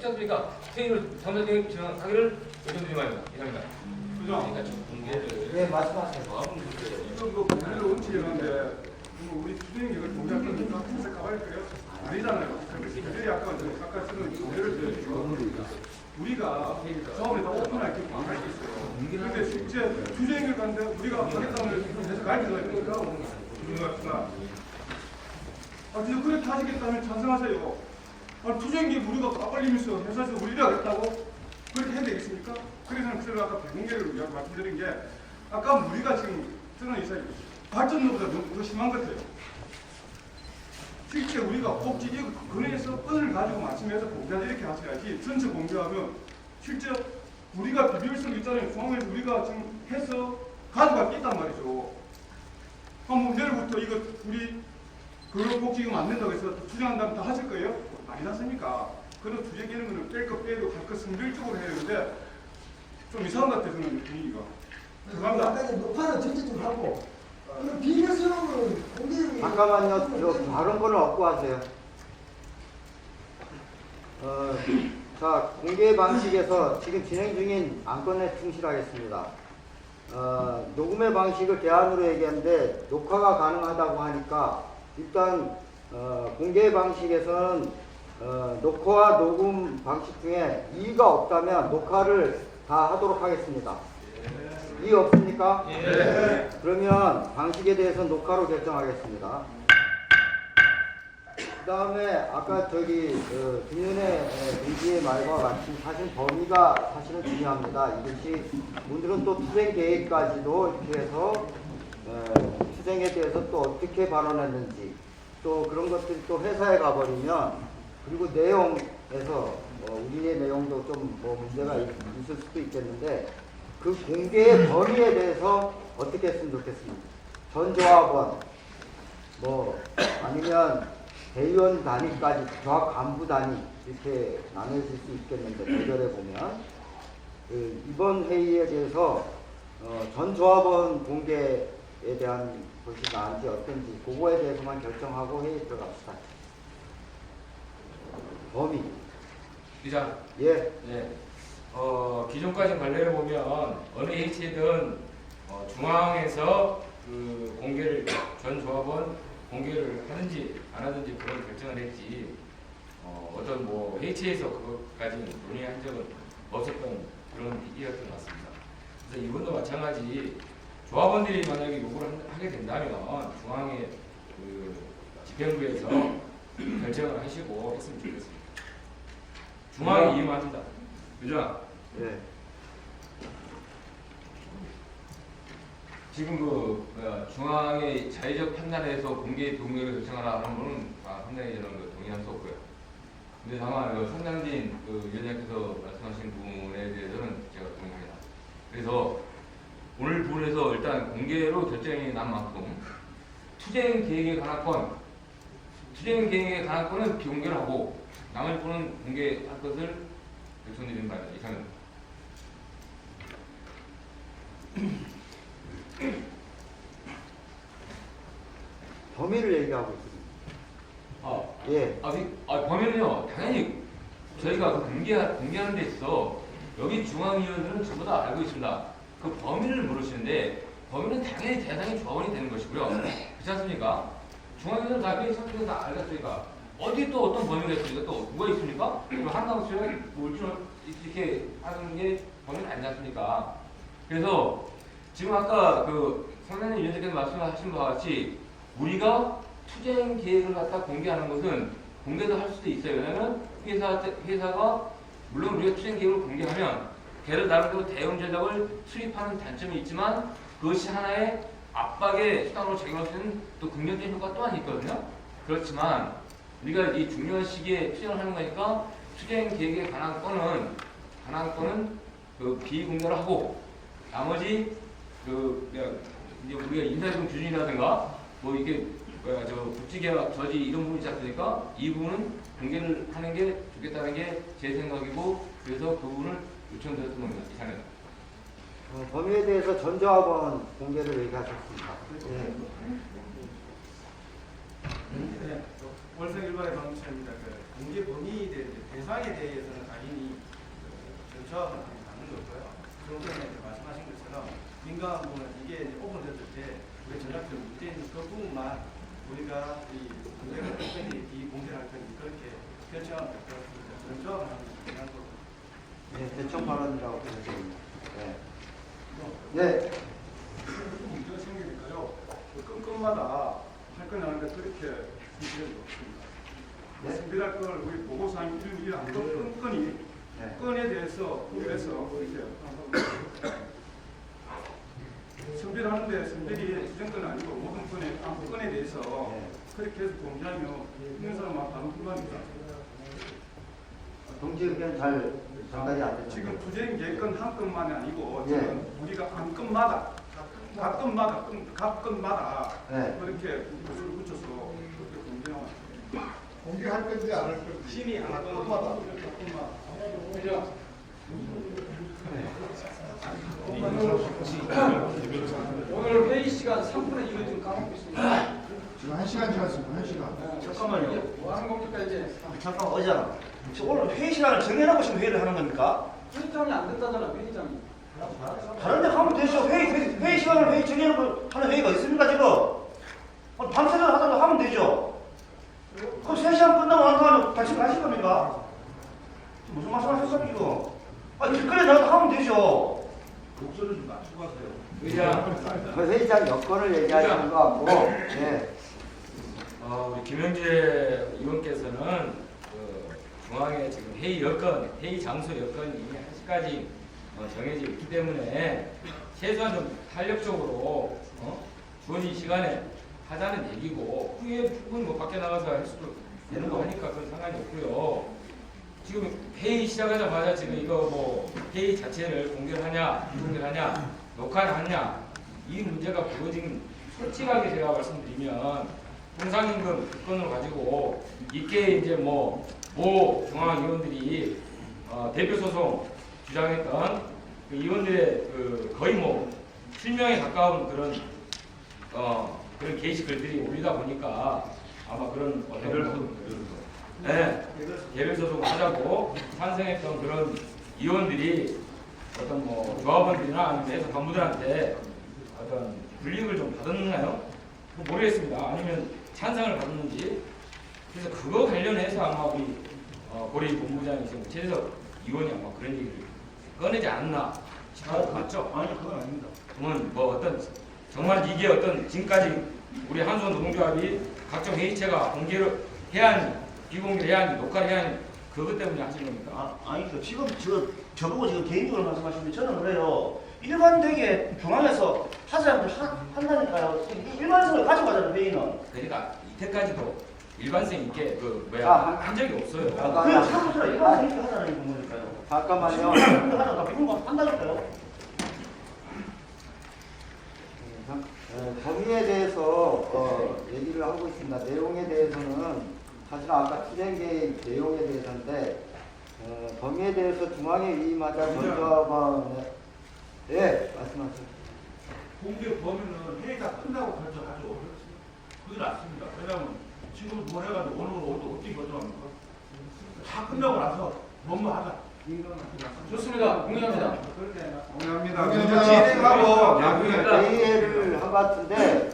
그렇지 않습니까? 회의를 사무장님 진행하기를 요청드립니다. 이상입니다. 그러니까 좀 공개를. 네, 말씀하세요. 지금 그 공개를 원칙이었는데 우리 투쟁이 이걸 공개할 겁니까? 그래서 가봐야 돼요? 아니잖아요. 그들이 아까 저는 공개를 드렸죠. 우리가 처음에 다 오픈할 게 많을 수 있어요. 그런데 실제 투쟁을 가는데 우리가 하겠다는 해서 가르쳐야 됩니까? 진짜 그렇게 하시겠다면 찬성하세요. 투쟁기 우리가 까발리면서 회사에서 우리를 하겠다고 그렇게 해야 되겠습니까? 그래서 제가 아까 비공개를 말씀드린 게 아까 우리가 지금 저는 이제 발전도보다 너무 심한 것 같아요. 실제 우리가 꼭 근해에서 끈을 가지고 마침에서 공개하자 이렇게 하셔야지 전체 공개하면 실제 우리가 비빌 수 있잖아요. 중앙에서 우리가 지금 해서 가져갈 게 있단 말이죠. 한번 내일부터 이거 우리 꼭 지금 안 된다고 해서 투쟁한다면 다 하실 거예요? 아니지 않습니까? 그런 투쟁 이런 거는 뺄 거 빼고 할 거 선별적으로 해야 되는데 좀 이상한 것 같아요. 저는 분위기가. 죄송합니다. 아까 녹화는 전체 좀 하고 비밀스러움으로 공개를. 잠깐만요. 저 발언권을 얻고 하세요. 자, 공개 방식에서 지금 진행 중인 안건에 충실하겠습니다. 녹음의 방식을 대안으로 얘기하는데 녹화가 가능하다고 하니까 일단 공개 방식에서는 녹화와 녹음 방식 중에 이의가 없다면 녹화를 다 하도록 하겠습니다. 이의 없습니까? 예. 그러면 방식에 대해서 녹화로 결정하겠습니다. 그 다음에 아까 김윤혜 의지의 말과 같이 사실 범위가 사실은 중요합니다. 이것이 오늘은 또 투쟁 계획까지도 이렇게 해서 투쟁에 대해서 또 어떻게 발언했는지 또 그런 것들이 또 회사에 가버리면 그리고 내용에서 우리의 내용도 좀 문제가 있을 수도 있겠는데 그 공개의 범위에 대해서 어떻게 했으면 좋겠습니까? 전 조합원 아니면 대의원 단위까지 조합 간부 단위 이렇게 나눠질 수 있겠는데 대결해 보면 이번 회의에 대해서 전 조합원 공개에 대한 것이 나은지 어떤지 그거에 대해서만 결정하고 회의에 들어갑시다. 범위. 기자. 예. 네. 기존까지 관례를 보면 어느 H든 중앙에서 그 공개를 전 조합원 공개를 하든지 안 하든지 그런 결정을 했지 어떤 H에서 그것까지 논의한 적은 없었던 그런 얘기였던 것 같습니다. 그래서 이번도 마찬가지 조합원들이 만약에 요구를 하게 된다면 중앙의 그 집행부에서 결정을 하시고 했으면 좋겠습니다. 중앙이 이임합니다. 그죠? 네. 지금 중앙의 자의적 판단에서 공개 동의를 결정하라 하는 분은 상당히 저는 동의할 수 없고요. 근데 다만 선장진 위원장께서 말씀하신 부분에 대해서는 제가 동의합니다. 그래서 오늘 부분에서 일단 공개로 결정이 난 만큼 투쟁 계획에 관한 건은 비공개를 하고 나머지 분은 공개할 것을 요청드리는 바입니다. 이상입니다. 범위를 얘기하고 있습니다. 예. 범위는요, 당연히 저희가 공개하는 데 있어서 여기 중앙위원들은 전부 다 알고 있습니다. 그 범위를 물으시는데 범위는 당연히 대상이 조합원이 되는 것이고요. 그렇지 않습니까? 중앙위원들은 다 회의 상태에서 다 알겠으니까 어디 또 어떤 범위가 있습니까? 또 뭐가 있습니까? 한강 수영이 이렇게 하는 게 범위는 아니지 않습니까? 그래서 지금 아까 선생님 위원장께서 말씀하신 바와 같이 우리가 투쟁 계획을 갖다 공개하는 것은 공개도 할 수도 있어요. 왜냐하면 회사가 물론 우리가 투쟁 계획을 공개하면 걔를 나름대로 대응 전략을 수립하는 단점이 있지만 그것이 하나의 압박의 수단으로 작용할 수 있는 또 긍정적인 효과 또한 있거든요. 그렇지만 우리가 이 중요한 시기에 투쟁을 하는 거니까 투쟁 계획에 관한 건은 비공개를 하고 나머지 이제 우리가 인사이동 규준이라든가 이게 복지계약 저지 이런 부분이 있지 않습니까? 이 부분은 공개를 하는 게 좋겠다는 게 제 생각이고 그래서 그 부분을 요청드렸던 겁니다. 이상입니다. 범위에 대해서 전 조합원 공개를 얘기하셨습니다. 네. 월성 일반의 방문차입니다. 공개 범위에 대해 대상에 대해서는 당연히 전처하고는 맞는 거고요. 좀 전에 말씀하신 것처럼 민감한 부분은 이게 이제 오픈됐을 때 우리 전략적 문제 있는 그 부분만 우리가 이 공개를 특별히 비공개할 건지 그렇게 결정하면 될 것 같습니다. 전처하고는 중요한 거고. 네, 대청 발언이라고 보여집니다. 네. 네. 문제가 생기니까요. 그 건건마다 할 건 하는데 그렇게 문제는 없습니다. 네? 선별할 걸 우리 보고사항 1안 건건이 네. 건에 대해서 그래서 이렇게 선별하는데 선별이 주정권은 아니고 모든 건에 대해서 네. 그렇게 해서 공개하면 있는 사람만 바로 불만입니다. 동지 의견 잘 전달이 안 됐습니다. 지금 투쟁 계획건 한 건만이 아니고 예. 지금 우리가 한 건마다 각 건마다 네. 그렇게 구슬을 붙여서 그렇게 공개하면 공개할 건지 안 할 건지. 심의 안 각 하고 건마다. 오늘 회의 시간 3분의 2를 지금 까먹고 있습니다. 지금 1시간 지났습니다. 1시간. 잠깐만요. 뭐 하는 겁니까 이제? 잠깐 의장. 오늘 회의 시간을 정해놓고 지금 회의를 하는 겁니까? 회의장이 안 됐다잖아, 회의장이. 다른 데 하면 되죠. 회의 시간을 회의 정해놓고 하는 회의가 있습니까 지금? 밤새도록 하다가 하면 되죠. 그럼 3시간 끝나고 난 다음에 다시 가실 겁니까? 무슨 말씀하셨어요 지금? 아니 그래 나도 하면 되죠. 목소리 좀 낮추고 하세요. 의장, 그 회의장 여건을 얘기하시는 것 같고, 네. 우리 김영재 의원께서는 그 중앙에 지금 회의 여건, 회의 장소 여건이 1시까지 정해져 있기 때문에 최소한 좀 탄력적으로 주어진 시간에 하자는 얘기고 후에 충분히 뭐 밖에 나가서 할 수도 되는 거 하니까 그건 상관이 없고요. 지금 회의 시작하자마자 지금 이거 뭐 회의 자체를 공개하냐, 비공개하냐, 녹화를 하냐 이 문제가 불거진 솔직하게 제가 말씀드리면 통상임금 특권을 가지고 이게 이제 모 중앙위원들이 대표 소송 주장했던 그 의원들의 그 거의 뭐 실명에 가까운 그런 그런 게시글들이 올리다 보니까 아마 그런 개별 소송을 하자고 찬성했던 그런 의원들이 어떤 뭐 조합원들이나 아니면 회사 간부들한테 어떤 불이익을 좀 받았나요? 모르겠습니다. 아니면 찬성을 받았는지. 그래서 그거 관련해서 아마 우리 고리 본부장이 지금 최재석 의원이 아마 그런 얘기를 꺼내지 않나 싶어요. 맞죠? 아니 그건 아닙니다. 그러면 뭐 어떤 정말 이게 어떤 지금까지 우리 한수원 노동조합이 각종 회의체가 공개를 해야 하니 비공개를 해야 하니 녹화를 해야 하니 그것 때문에 하시는 겁니까? 아니 지금 저보고 지금 개인적으로 말씀하시는데 저는 그래요. 일관되게 중앙에서 하자면 한다니까요. 일관성을 가져가자는 회의는. 그러니까 이때까지도 일관성 있게 한 적이 없어요. 그 처음부터 일관성 있게 하자는 거니까요. 잠깐만요. 하자가 비공개 한다니까요. 범위에 대해서 얘기를 하고 있습니다. 내용에 대해서는 사실 아까 투쟁계획 내용에 대해서인데 범위에 대해서 중앙에 위임하자 전조합원에 말씀하세요. 공개 범위는 회의가 끝나고 결정하죠. 그게 낫습니다. 왜냐하면 지금 뭘 해가지고 오늘 어떻게 결정합니까? 다 끝나고 나서 뭐뭐 하자. 좋습니다. 공개합니다. 공개합니다. 진행하고 회의를 한 것 같은데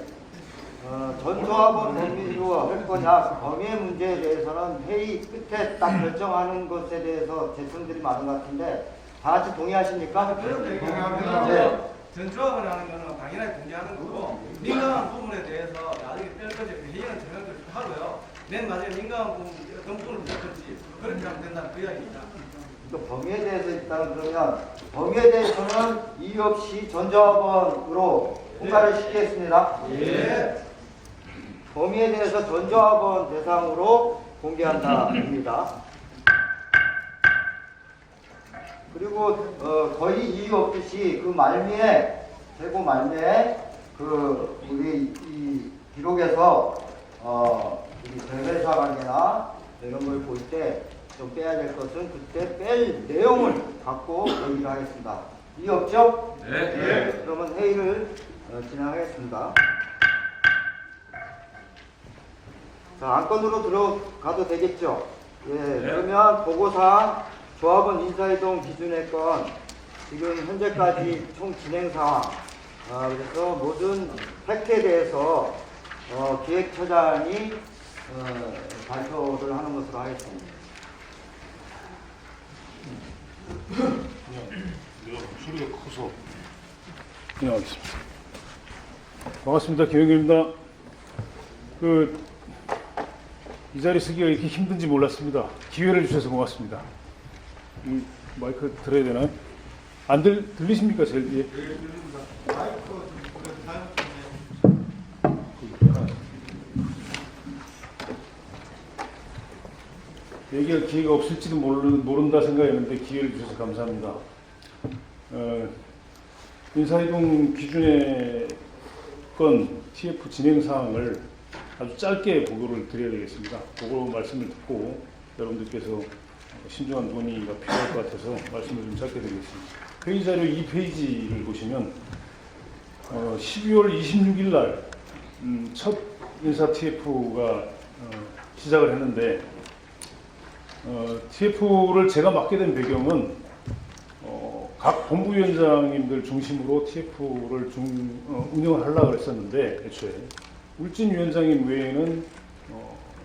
전조합원 범위로 할 거냐 범위의 문제에 대해서는 회의 끝에 딱 결정하는 것에 대해서 제청들이 많은 것 같은데 다 같이 동의하십니까? 공개합니다. 네. 전조합을 하는 거는 당연하게 공개하는 거고 민감한 부분에 대해서 나중에 뺄거지 회의는 저녁을 하고요. 맨 마지막에 민감한 부분 어떤 부분을 뺄지 그렇게 하면 된다는 그 이야기입니다. 또 범위에 대해서 일단 그러면 범위에 대해서는 이유 없이 전조합원으로 통과를 시키겠습니다. 예. 범위에 대해서 전조합원 대상으로 공개한다입니다. 그리고 거의 이유 없듯이 그 말미에 대고 말미에 그 우리 이 기록에서 우리 대회사 관계나 이런 걸 볼 때 좀 빼야 될 것은 그때 뺄 내용을 갖고 얘기를 하겠습니다. 이유 없죠? 네. 그러면 회의를 진행하겠습니다. 자, 안건으로 들어가도 되겠죠? 예, 그러면 보고사항 조합원 인사이동 기준의 건 지금 현재까지 총 진행 상황, 그래서 모든 팩트에 대해서 기획처장이 발표를 하는 것으로 하겠습니다. 소리가 커서. 네, 알겠습니다. 반갑습니다. 김영규입니다. 이 자리 쓰기가 이렇게 힘든지 몰랐습니다. 기회를 주셔서 고맙습니다. 마이크 들어야 되나요? 안 들리십니까? 제일 뒤에? 얘기할 기회가 없을지도 모른다 생각했는데 기회를 주셔서 감사합니다. 인사이동 기준의 건 TF 진행 사항을 아주 짧게 보고를 드려야 되겠습니다. 보고 말씀을 듣고 여러분들께서 신중한 논의가 필요할 것 같아서 말씀을 좀 짧게 드리겠습니다. 회의 자료 2페이지를 보시면 12월 26일 날 첫 인사 TF가 시작을 했는데 TF를 제가 맡게 된 배경은 각 본부위원장님들 중심으로 TF를 운영을 하려고 했었는데 애초에 울진 위원장님 외에는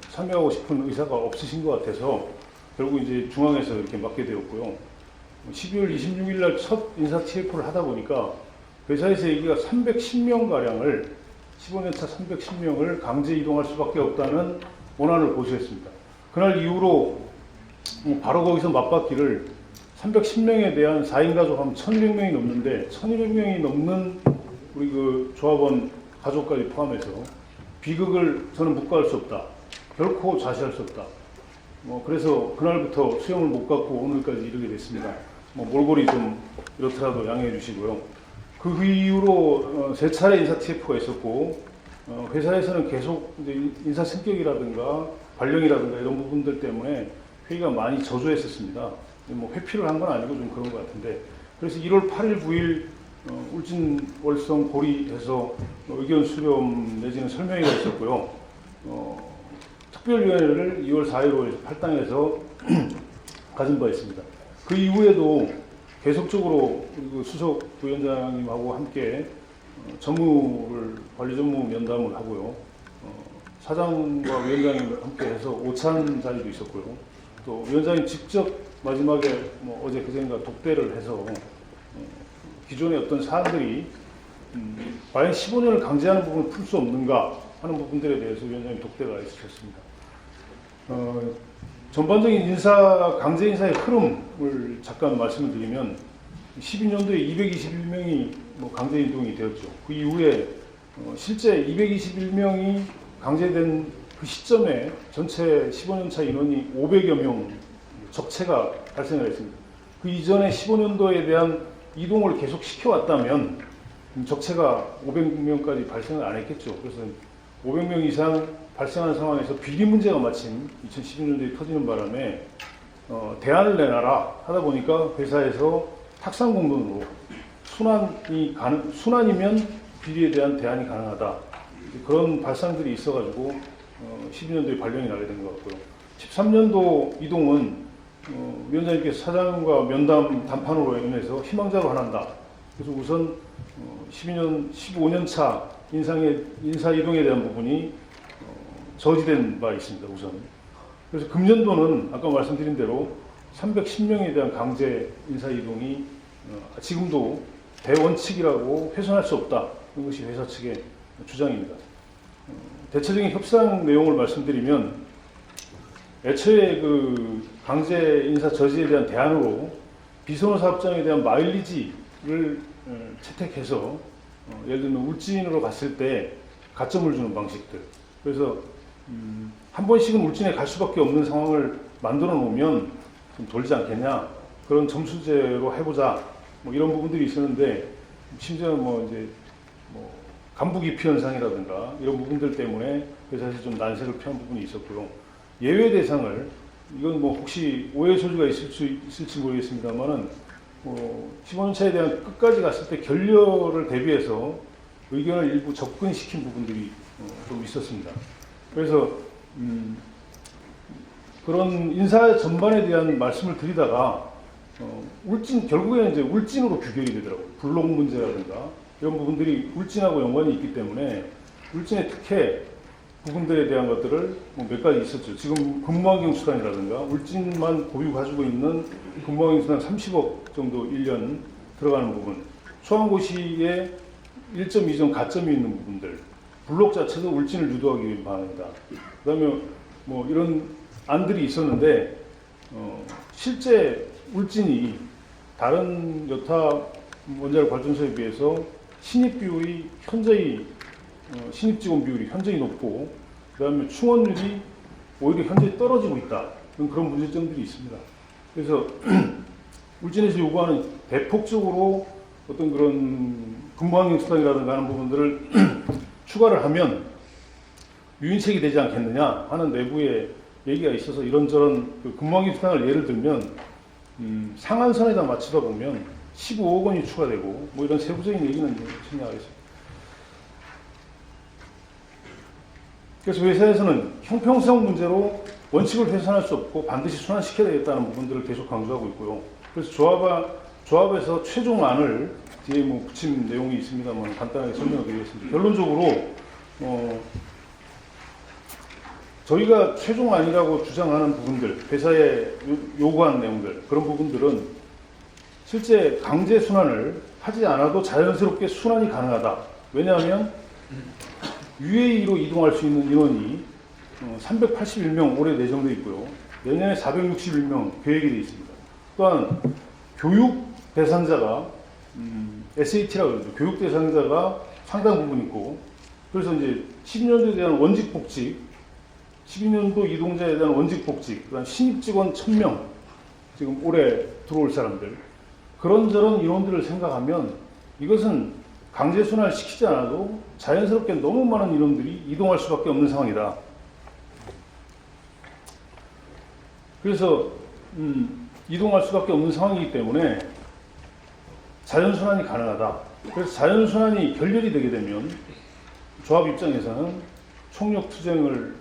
참여하고 싶은 의사가 없으신 것 같아서 결국 이제 중앙에서 이렇게 맡게 되었고요. 12월 26일 날 첫 인사 TF를 하다 보니까 회사에서 얘기가 310명 가량을 15년차 310명을 강제 이동할 수밖에 없다는 원안을 보수했습니다. 그날 이후로 바로 거기서 맞받기를 310명에 대한 4인 가족 하면 1,200명이 넘는데 1,200명이 넘는 우리 그 조합원 가족까지 포함해서 비극을 저는 묵과할 수 없다. 결코 좌시할 수 없다. 그래서 그날부터 수염을 못 갖고 오늘까지 이르게 됐습니다. 몰골이 좀 이렇더라도 양해해 주시고요. 그 이후로 3차례 인사 TF가 있었고 회사에서는 계속 이제 인사 성격이라든가 관령이라든가 이런 부분들 때문에 회의가 많이 저조했었습니다. 회피를 한 건 아니고 좀 그런 것 같은데 그래서 1월 8일, 9일 울진, 월성, 고리에서 의견 수렴 내지는 설명회가 있었고요. 특별위원회를 2월 4일, 5일 팔당에서 가진 바 있습니다. 그 이후에도 계속적으로 수석 부위원장님하고 함께 관리 업무 면담을 하고요. 사장과 위원장님 함께 해서 오찬 자리도 있었고요. 또 위원장님 직접 마지막에 어제 그제인가 독대를 해서 기존의 어떤 사안들이 과연 15년을 강제하는 부분을 풀 수 없는가 하는 부분들에 대해서 위원장님 독대가 있으셨습니다. 전반적인 강제 인사의 흐름을 잠깐 말씀을 드리면 12년도에 221명이 강제 이동이 되었죠. 그 이후에 실제 221명이 강제된 그 시점에 전체 15년차 인원이 500여 명 적체가 발생을 했습니다. 그 이전에 15년도에 대한 이동을 계속 시켜왔다면 적체가 500명까지 발생을 안 했겠죠. 그래서 500명 이상 발생하는 상황에서 비리 문제가 마침 2012년도에 터지는 바람에 대안을 내놔라 하다 보니까 회사에서 탁상 공론으로 순환이면 비리에 대한 대안이 가능하다. 그런 발상들이 있어가지고 12년도에 발령이 나게 된 것 같고요. 13년도 이동은 위원장님께서 사장과 면담 담판으로 인해서 희망자로 하난다. 그래서 우선 15년 차 인사 이동에 대한 부분이 저지된 바 있습니다. 우선. 그래서 금년도는 아까 말씀드린 대로 310명에 대한 강제 인사 이동이 지금도 대원칙이라고 훼손할 수 없다. 이것이 회사 측의 주장입니다. 대체적인 협상 내용을 말씀드리면 애초에 그 강제 인사 저지에 대한 대안으로 비선호 사업장에 대한 마일리지를 채택해서 예를 들면 울진으로 갔을 때 가점을 주는 방식들. 그래서 한 번씩은 울진에 갈 수밖에 없는 상황을 만들어 놓으면 좀 돌지 않겠냐. 그런 점수제로 해보자. 이런 부분들이 있었는데 심지어 간부 기피 현상이라든가 이런 부분들 때문에 회사에서 좀 난색을 표한 부분이 있었고요. 예외 대상을 이건 혹시 오해 소지가 있을지 모르겠습니다만은 15년차에 대한 끝까지 갔을 때 결렬을 대비해서 의견을 일부 접근시킨 부분들이 좀 있었습니다. 그래서 그런 인사 전반에 대한 말씀을 드리다가 결국에는 이제 울진으로 규결이 되더라고요. 불록 문제라든가 이런 부분들이 울진하고 연관이 있기 때문에 울진의 특혜 부분들에 대한 것들을 몇 가지 있었죠. 지금 근무환경 수당이라든가 울진만 보유 가지고 있는 근무환경 수당 30억 정도 1년 들어가는 부분, 소환고시에 1.2점 가점이 있는 부분들, 블록 자체도 울진을 유도하기 위한 방안이다. 그다음에 뭐 이런 안들이 있었는데 실제 울진이 다른 여타 원자력 발전소에 비해서 신입 비율이 현저히 신입 직원 비율이 현저히 높고 그다음에 충원율이 오히려 현저히 떨어지고 있다. 그런 문제점들이 있습니다. 그래서 울진에서 요구하는 대폭적으로 어떤 그런 근무환경 수당이라든가 하는 부분들을 추가를 하면 유인책이 되지 않겠느냐 하는 내부의 얘기가 있어서 이런저런 그 근무환경 수당을 예를 들면 상한선에다 맞추다 보면 15억 원이 추가되고 뭐 이런 세부적인 얘기는 생략하겠습니다. 그래서 회사에서는 형평성 문제로 원칙을 훼손할 수 없고 반드시 순환시켜야 되겠다는 부분들을 계속 강조하고 있고요. 그래서 조합에서 최종안을 뒤에 뭐 붙인 내용이 있습니다만 간단하게 설명을 드리겠습니다. 결론적으로 저희가 최종안이라고 주장하는 부분들, 회사에 요구한 내용들, 그런 부분들은 실제 강제 순환을 하지 않아도 자연스럽게 순환이 가능하다. 왜냐하면 UAE로 이동할 수 있는 인원이 381명 올해 내정되어 있고요. 내년에 461명 계획이 되어 있습니다. 또한 교육 대상자가 SAT라고 그러죠. 교육 대상자가 상당 부분 있고, 그래서 이제 12년도에 대한 원직 복직, 12년도 이동자에 대한 원직 복직, 그다음 신입 직원 1000명 지금 올해 들어올 사람들, 그런저런 인원들을 생각하면 이것은 강제 순환을 시키지 않아도 자연스럽게 너무 많은 인원들이 이동할 수밖에 없는 상황이다. 그래서 이동할 수밖에 없는 상황이기 때문에 자연순환이 가능하다. 그래서 자연순환이 결렬이 되게 되면 조합 입장에서는 총력 투쟁을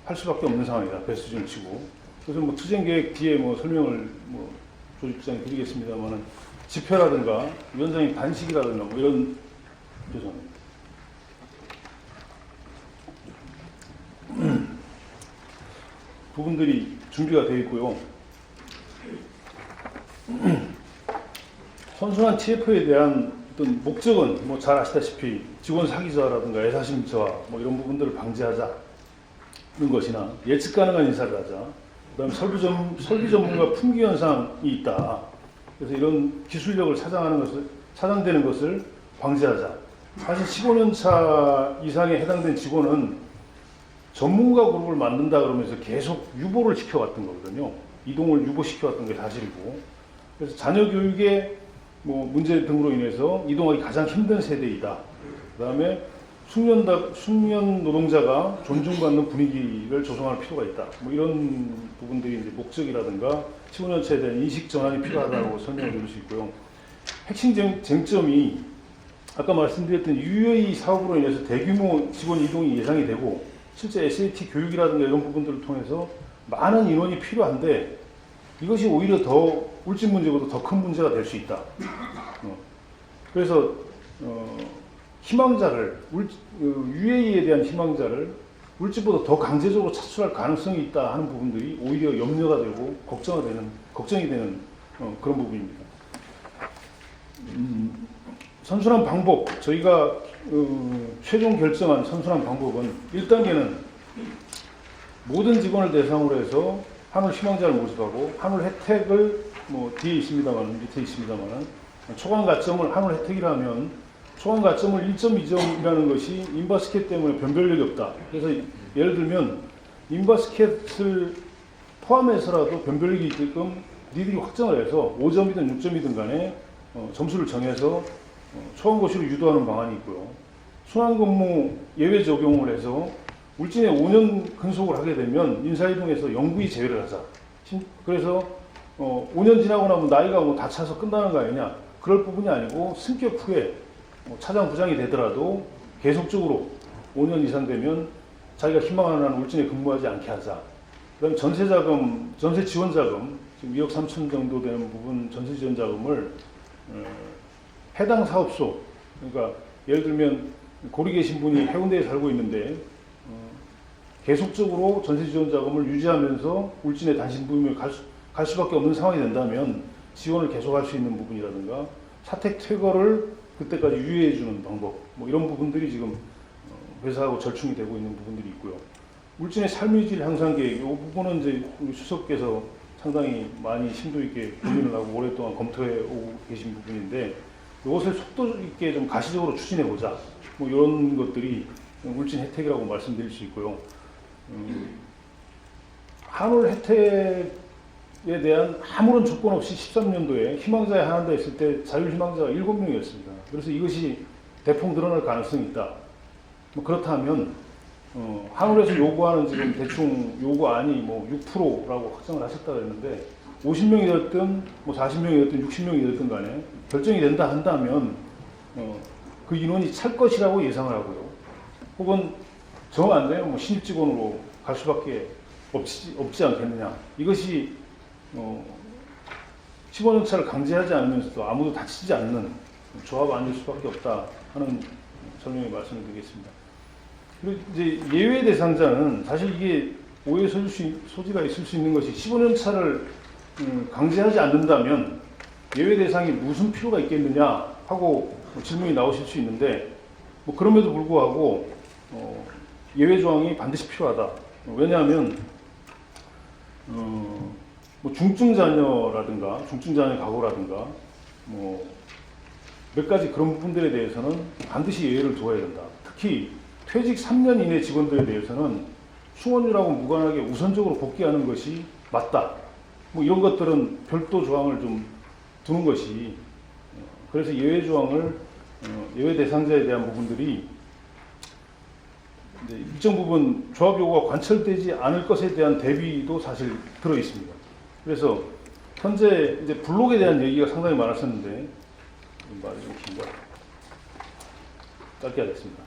할 수밖에 없는 상황이다. 배수진 치고. 그래서 뭐 투쟁 계획 뒤에 뭐 설명을 뭐 조직부장이 드리겠습니다만은 집회라든가 위원장님 단식이라든가 뭐 이런 부분들이 준비가 되어 있고요. 선순환 TF에 대한 어떤 목적은 뭐 잘 아시다시피 직원 사기자라든가 애사심저하 뭐 이런 부분들을 방지하자는 것이나 예측 가능한 인사를 하자. 그다음 설비 전문가 품귀 현상이 있다. 그래서 이런 기술력을 차단되는 것을 방지하자. 사실 15년 차 이상에 해당된 직원은 전문가 그룹을 만든다 그러면서 계속 유보를 시켜왔던 거거든요. 이동을 유보시켜왔던 게 사실이고. 그래서 자녀 교육의 뭐 문제 등으로 인해서 이동하기 가장 힘든 세대이다. 그 다음에 숙련 노동자가 존중받는 분위기를 조성할 필요가 있다. 뭐 이런 부분들이 이제 목적이라든가 15년 차에 대한 인식 전환이 필요하다고 설명을 드릴 수 있고요. 핵심 쟁점이 아까 말씀드렸던 UAE 사업으로 인해서 대규모 직원 이동이 예상이 되고 실제 SAT 교육이라든가 이런 부분들을 통해서 많은 인원이 필요한데 이것이 오히려 더 울진 문제보다 더 큰 문제가 될 수 있다. 그래서 희망자를 UAE에 대한 희망자를 울진보다 더 강제적으로 차출할 가능성이 있다 하는 부분들이 오히려 염려가 되고 걱정이 되는 그런 부분입니다. 선순환 방법, 저희가 최종 결정한 선순환 방법은 1단계는 모든 직원을 대상으로 해서 한울 희망자를 모집하고 한울 혜택을 뭐 뒤에 있습니다만 밑에 있습니다만 초과 가점을 한울 혜택이라면 초과 가점을 1.2점이라는 것이 인바스켓 때문에 변별력이 없다. 그래서 예를 들면 인바스켓을 포함해서라도 변별력이 있게끔 니들이 확정을 해서 5점이든 6점이든 간에 점수를 정해서 초안고시로 유도하는 방안이 있고요. 순환근무 예외 적용을 해서 울진에 5년 근속을 하게 되면 인사이동에서 영구히 제외를 하자. 그래서 5년 지나고 나면 나이가 뭐 다 차서 끝나는 거 아니냐. 그럴 부분이 아니고 승격 후에 차장 부장이 되더라도 계속적으로 5년 이상 되면 자기가 희망하는 한 울진에 근무하지 않게 하자. 그다음 전세자금, 전세 지원 자금 지금 2억 3천 정도 되는 부분 전세 지원 자금을 해당 사업소, 그러니까 예를 들면 고리 계신 분이 해운대에 살고 있는데 계속적으로 전세 지원 자금을 유지하면서 울진의 단신 부임을 갈 수밖에 없는 상황이 된다면 지원을 계속할 수 있는 부분이라든가 사택 퇴거를 그때까지 유예해 주는 방법, 뭐 이런 부분들이 지금 회사하고 절충이 되고 있는 부분들이 있고요. 울진의 삶의 질 향상 계획, 이 부분은 이제 우리 수석께서 상당히 많이 심도 있게 고민을 하고 오랫동안 검토해 오고 계신 부분인데 이것을 속도 있게 좀 가시적으로 추진해 보자. 뭐 이런 것들이 울진 혜택이라고 말씀드릴 수 있고요. 한울 혜택에 대한 아무런 조건 없이 13년도에 희망자에 한한다 했을 때 자율희망자가 7명이었습니다. 그래서 이것이 대폭 늘어날 가능성이 있다. 뭐 그렇다면 한울에서 요구하는 지금 대충 요구안이 뭐 6%라고 확정을 하셨다고 했는데 50명이 됐든 뭐 40명이 됐든 60명이 됐든 간에 결정이 된다 한다면 그 인원이 찰 것이라고 예상을 하고요. 혹은 정 안 되면 뭐 신입 직원으로 갈 수밖에 없지 않겠느냐. 이것이 15년 차를 강제하지 않으면서도 아무도 다치지 않는 조합 아닐 수밖에 없다 하는 설명의 말씀을 드리겠습니다. 그리고 이제 예외 대상자는 사실 이게 오해 소지가 있을 수 있는 것이 15년 차를 강제하지 않는다면 예외 대상이 무슨 필요가 있겠느냐 하고 질문이 나오실 수 있는데 뭐 그럼에도 불구하고 예외 조항이 반드시 필요하다. 왜냐하면 뭐 중증 자녀라든가 중증 자녀 가구라든가 뭐 몇 가지 그런 부분들에 대해서는 반드시 예외를 둬야 된다. 특히 퇴직 3년 이내 직원들에 대해서는 충원율하고 무관하게 우선적으로 복귀하는 것이 맞다. 뭐 이런 것들은 별도 조항을 좀 두는 것이 그래서 예외 조항을 예외 대상자에 대한 부분들이 이제 일정 부분 조합 요구가 관철되지 않을 것에 대한 대비도 사실 들어 있습니다. 그래서 현재 이제 블록에 대한 얘기가 상당히 많았었는데 말이 좀 긴가? 짧게 하겠습니다.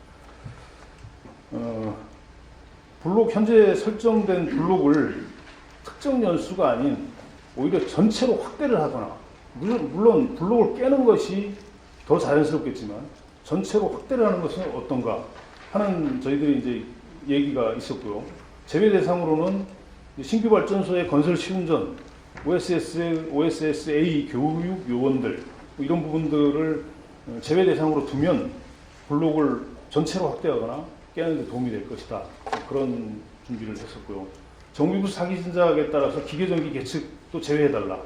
블록 현재 설정된 블록을 특정 연수가 아닌 오히려 전체로 확대를 하거나 물론 블록을 깨는 것이 더 자연스럽겠지만 전체로 확대를 하는 것은 어떤가 하는 저희들이 이제 얘기가 있었고요. 제외 대상으로는 신규 발전소의 건설 시운전, OSSA 교육 요원들 뭐 이런 부분들을 제외 대상으로 두면 블록을 전체로 확대하거나 깨는 데 도움이 될 것이다. 그런 준비를 했었고요. 정비부 사기 진작에 따라서 기계전기 계측도 제외해달라.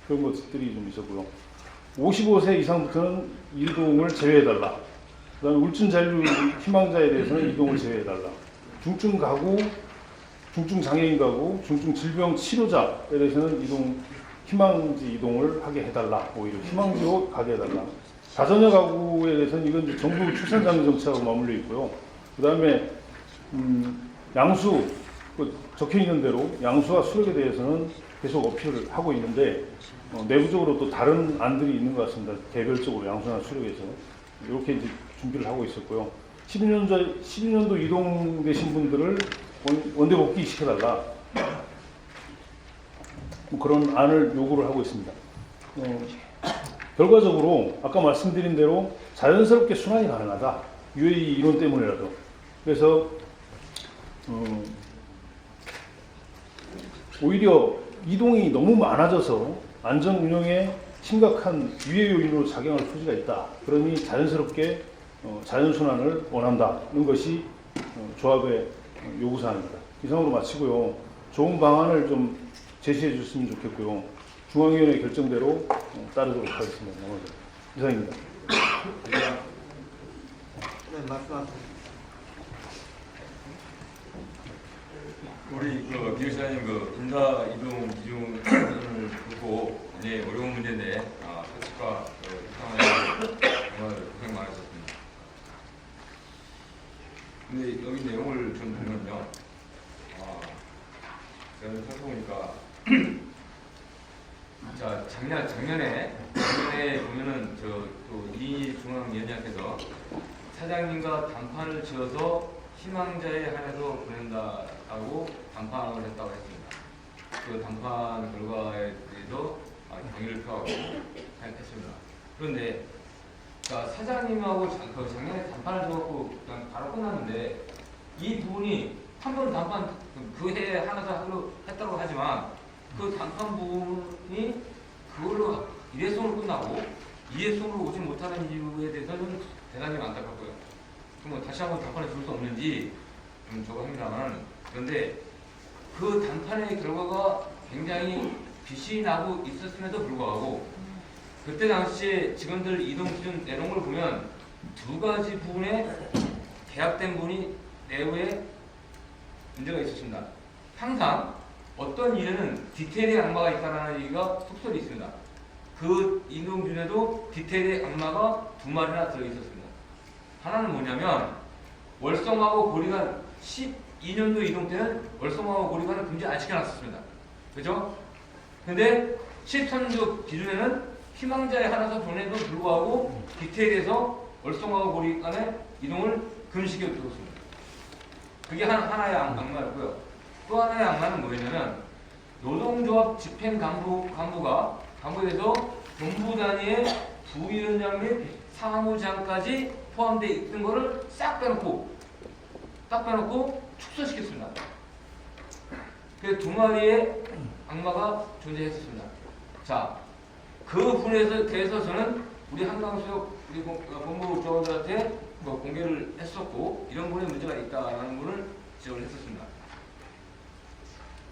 그런 것들이 좀 있었고요. 55세 이상부터는 이동을 제외해달라. 그 다음에 울진 잔류 희망자에 대해서는 이동을 제외해달라. 중증 가구, 중증 장애인 가구, 중증 질병 치료자에 대해서는 희망지 이동을 하게 해달라. 오히려 희망지로 가게 해달라. 다자녀 가구에 대해서는 이건 이제 정부 출산장려 정책하고 맞물려 있고요. 그 다음에 양수, 적혀 있는 대로 양수와 수력에 대해서는 계속 어필을 하고 있는데 내부적으로 또 다른 안들이 있는 것 같습니다. 개별적으로 양수나 수력에서 이렇게 이제 준비를 하고 있었고요. 12년도 이동되신 분들을 원대 복귀 시켜달라. 그런 안을 요구를 하고 있습니다. 결과적으로 아까 말씀드린 대로 자연스럽게 순환이 가능하다. UAE 인원 때문이라도. 그래서 오히려 이동이 너무 많아져서 안전 운영에 심각한 위해 요인으로 작용할 소지가 있다. 그러니 자연스럽게 자연순환을 원한다는 것이 조합의 요구사항입니다. 이상으로 마치고요. 좋은 방안을 좀 제시해 주셨으면 좋겠고요. 중앙위원회 결정대로 따르도록 하겠습니다. 이상입니다. 네, 말씀하세요. 우리 기획사님 인사 이동 기준을 두고 굉장히 어려운 문제인데 솔직과 협상하느라고 정말 고생 많으셨습니다. 근데 여기 내용을 좀 보면요, 제가 살펴보니까 자 작년에 보면은 또 이인희 중앙위원장께서 사장님과 단판을 지어서 희망자에 한해서 보낸다고 담판을 했다고 했습니다. 그 담판 결과에 대해서 경의를 표하고 했습니다. 그런데 그러니까 사장님하고 작년에 담판을 줘갖고 그냥 바로 끝났는데 이 부분이 한 번 담판 그 해에 하나도 하기로 했다고 하지만 그 담판 부분이 그걸로 일회성으로 끝나고 이회성으로 오지 못하는 이유에 대해서는 대단히 안타깝고요. 그럼 다시 한번 담판을 줄 수 없는지 저거 합니다만, 그런데 그 담판의 결과가 굉장히 빛이 나고 있었음에도 불구하고 그때 당시에 직원들 이동 기준 내용을 보면 두 가지 부분에 계약된 부분이 내부에 문제가 있었습니다. 항상 어떤 일에는 디테일의 악마가 있다는 얘기가 속설이 있습니다. 그 이동 기준에도 디테일의 악마가 두 마리나 들어있었습니다. 하나는 뭐냐면 월성하고 고리관 12년도 이동 때는 월성하고 고리관을 금지 안 시켜놨었습니다. 그죠? 근데 13년도 기준에는 희망자에 한해서 보내도 불구하고 디테일에서 월성하고 고리관의 이동을 금지시켜 두었습니다. 그게 하나의 악마였고요. 또 하나의 악마는 뭐였냐면 노동조합 집행간부에 대해서 본부 단위의 부위원장 및 사무장까지 포함되어 있던 거를 싹 빼놓고 축소시켰습니다. 그 두 마리의 악마가 존재했었습니다. 자, 그 부분에 대해서 저는 우리 한강수역 우리 본부 조원들한테 공개를 했었고 이런 부분에 문제가 있다는 부분을 지적을 했었습니다.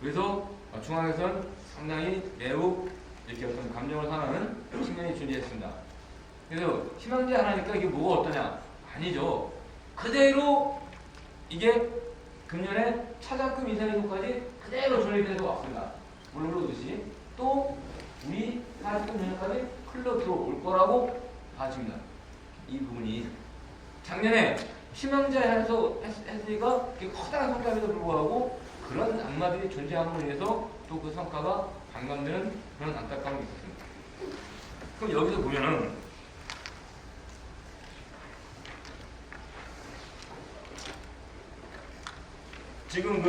그래서 중앙에서는 상당히 매우 이렇게 어떤 감정을 상하는 측면이 존재했습니다. 그래서 희망제 하나니까 이게 뭐가 어떠냐? 아니죠. 그대로 이게 금년에 차장급 이상이동까지 그대로 전립돼서 왔습니다. 물론 그러듯이 또 우리 하위급 년까지 흘러 들어올 거라고 봐집니다. 이 부분이 작년에 희망자에 한해서 했으니까 커다란 성과에도 불구하고 그런 악마들이 존재함으로 인해서 또 그 성과가 반감되는 그런 안타까움이 있었습니다. 그럼 여기서 보면은 지금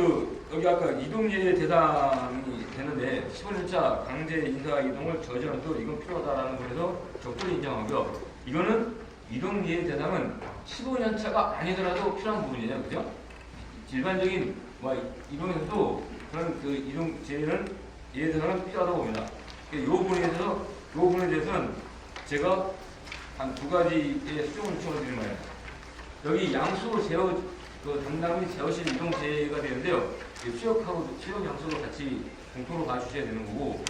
여기 아까 이동예 대상이 되는데 15년차 강제 인사 이동을 저지하는 또 이건 필요하다라는 거에서 적극 인정하고요. 이거는 이동예 대상은 15년차가 아니더라도 필요한 부분이에요, 그죠? 일반적인 이동에서도 그런 그 이동 제의는 예 대상은 필요하다고 봅니다. 이 부분에 대해서는 제가 한 두 가지의 수정을 요청을 드리는 거예요. 여기 양수로 담당이 세우실 이동 제의가 되는데요. 수역하고 수역 양수로 같이 공통으로 봐주셔야 되는 거고,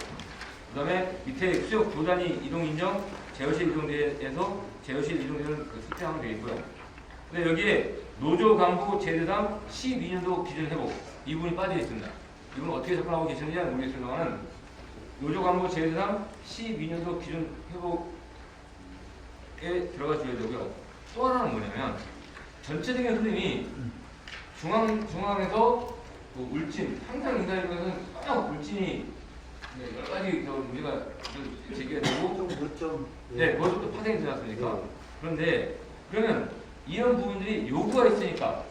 그 다음에 밑에 수역 조단위 이동 인정, 제어실 이동대에서 제어실 이동대는 숙제하면 되겠고요. 근데 여기에 노조 간부 제대상 12년도 기준 회복 이 부분이 빠져 있습니다. 이건 어떻게 접근하고 계시는지 모르겠습니다만 노조 간부 제대상 12년도 기준 회복에 들어가 줘야 되고요. 또 하나는 뭐냐면 전체적인 흐름이 중앙에서 울진 항상 인사이동에서는 꼭 울진이 여러 가지 문제가 제기가 되고 네, 거기서 또 파생이 들어왔으니까 그런데 그러면 이런 부분들이 요구가 있으니까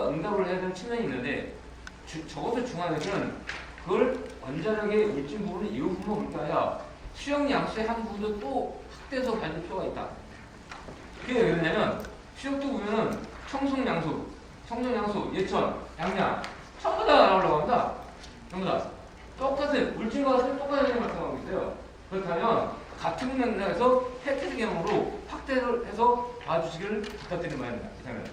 응답을 해야 되는 측면이 있는데 적어도 중앙에서는 그걸 원활하게 울진 부분은 이 부분만 볼 게 아니라 수영 양수의 한 부분도 또 확대해서 받을 필요가 있다. 그게 왜 그러냐면 수역도 보면은 청송 양수, 예천, 양양 전부 다 나오려고 합니다. 전부 다 똑같은 울진과 같은 똑같은 말씀하고 있어요. 그렇다면 같은 맥락에서 혜택 개념으로 확대를 해서 봐주시기를 부탁드리는 바입니다. 이상입니다.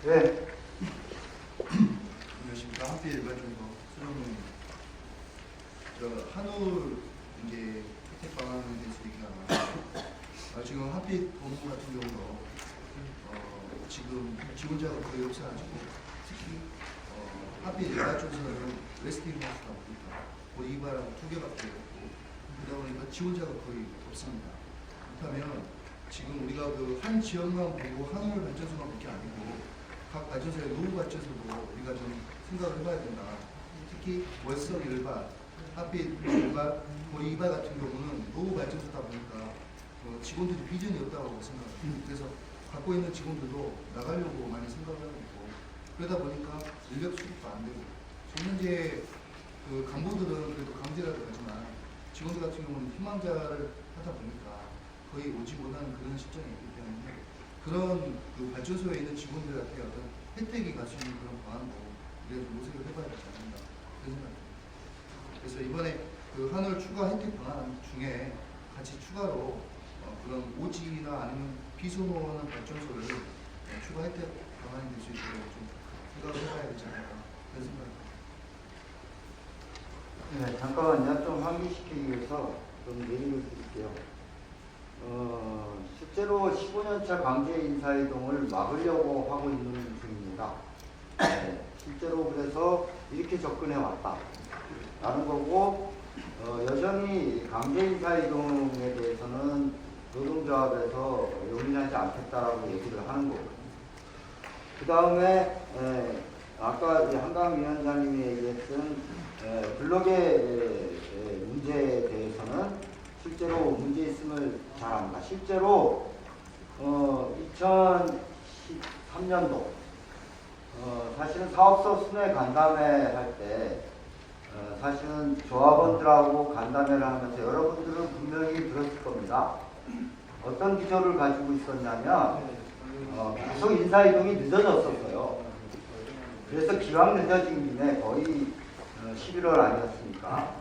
네. 안녕하십니까. 하필 일반적으로 수정은 한울 이제 혜택 방안에 대해서 얘기가 지금 하필 법무 같은 경우도 지금 지원자가 거의 없어가지고 특히 하필 여가 쪽에서는 레스팅 하우스다 보니까 보리바라고 두 개밖에 없고 그러다 보니까 지원자가 거의 없습니다. 그렇다면 지금 우리가 그 한 지역만 보고 한울 발전소만 볼 게 아니고 각 발전소의 노후 발전소도 우리가 좀 생각을 해봐야 된다. 특히 월성 일반, 하필 일반, 보리바 같은 경우는 노후 발전소다 보니까 직원들이 비전이 없다고 생각합니다. 그래서 갖고 있는 직원들도 나가려고 많이 생각을 하고 있고 그러다 보니까 인력 수급도 안 되고 지금 현재 그 간부들은 그래도 강제라도 하지만 직원들 같은 경우는 희망자를 하다 보니까 거의 오지 못하는 그런 실정이 있기 때문에 그런 그 발전소에 있는 직원들한테 어떤 혜택이 갈 수 있는 그런 방안도 우리가 좀 모색을 해봐야 되지 않는가 그런 생각입니다. 그래서 이번에 그 한울 추가 혜택 방안 중에 같이 추가로 그런 오지나 아니면 비선호하는 발전소를 추가 혜택 방안이 될 수 있도록 좀 생각을 해봐야 되지 않을까 그런 생각입니다. 네, 잠깐만요. 좀 환기시키기 위해서 좀 내리를 드릴게요. 실제로 15년차 강제 인사이동을 막으려고 하고 있는 중입니다. 네, 실제로 그래서 이렇게 접근해 왔다. 라는 거고, 여전히 강제 인사이동에 대해서는 노동조합에서 용인하지 않겠다라고 얘기를 하는 거고. 그 다음에, 아까 한강 위원장님이 얘기했던 블록의 문제에 대해서는 실제로 문제 있음을 잘 압니다. 실제로 2013년도 사실은 사업소 순회 간담회 할 때 사실은 조합원들하고 간담회를 하면서 여러분들은 분명히 들었을 겁니다. 어떤 기조를 가지고 있었냐면 계속 인사이동이 늦어졌었어요. 그래서 기왕 늦어진 김에 거의 11월 아니었습니까?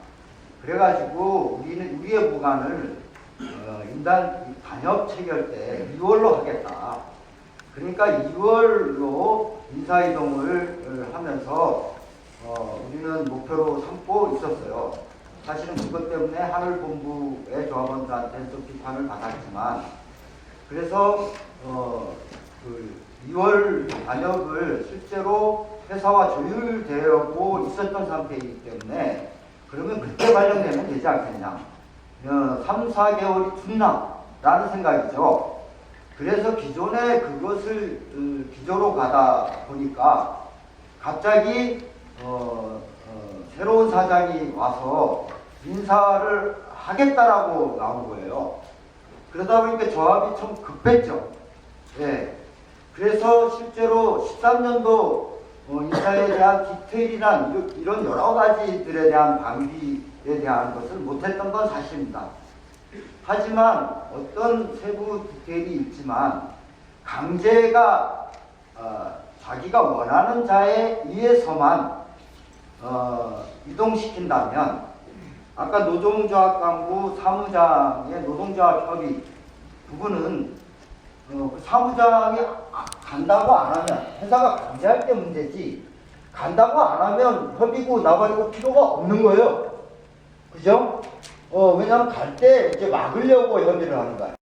그래가지고 우리의 보관을 단협 체결 때 2월로 하겠다. 그러니까 2월로 인사이동을 하면서 우리는 목표로 삼고 있었어요. 사실은 그것 때문에 하늘본부의 조합원들한테는 또 비판을 받았지만 그래서 그 2월 단협을 실제로 회사와 조율되고 있었던 상태이기 때문에 그러면 그때 발령되면 되지 않겠냐. 3, 4개월이 둔나라는 생각이죠. 그래서 기존에 그것을 기조로 가다 보니까 갑자기 새로운 사장이 와서 인사를 하겠다라고 나온 거예요. 그러다 보니까 조합이 좀 급했죠. 예. 그래서 실제로 13년도 인사에 대한 디테일이나 이런 여러 가지들에 대한 방비에 대한 것을 못했던 건 사실입니다. 하지만 어떤 세부 디테일이 있지만 강제가 자기가 원하는 자에 의해서만 이동시킨다면 아까 노동조합 간부 사무장의 노동조합 협의 부분은 그 사무장이 간다고 안 하면 회사가 강제할 때 문제지 간다고 안 하면 협의고 나발이고 필요가 없는 거예요. 그죠? 왜냐하면 갈 때 이제 막으려고 협의를 하는 거야.